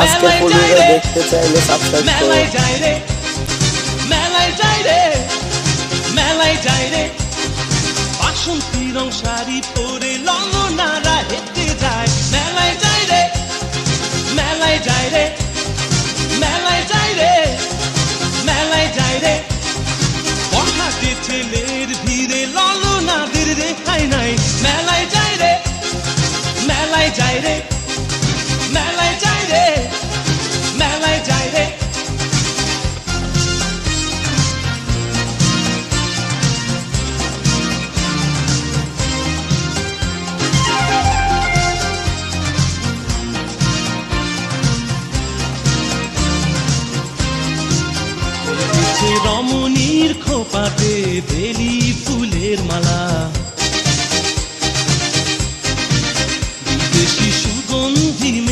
আজকের full video দেখতে চাইলে সাবস্ক্রাইব করুন। মেলায় যাই রে, মেলায় যাই রে, মেলায় যাই রে, বাসন্তী রং শাড়ি পরে ললনারা হেঁটে যায়। মেলায় যাই রে, মেলায় যাই রে, মেলায় যাই রে, মেলায় যাই রে, বড়হাটে ছেলের ভিড়ে ললনাদের রেহাই নাই। মেলায় যাই রে, মেলায় যাই রে, মেলায় যাই রে, মেলায় যাই রে। রমণীর খোপাতে বেলি ফুলের মালা,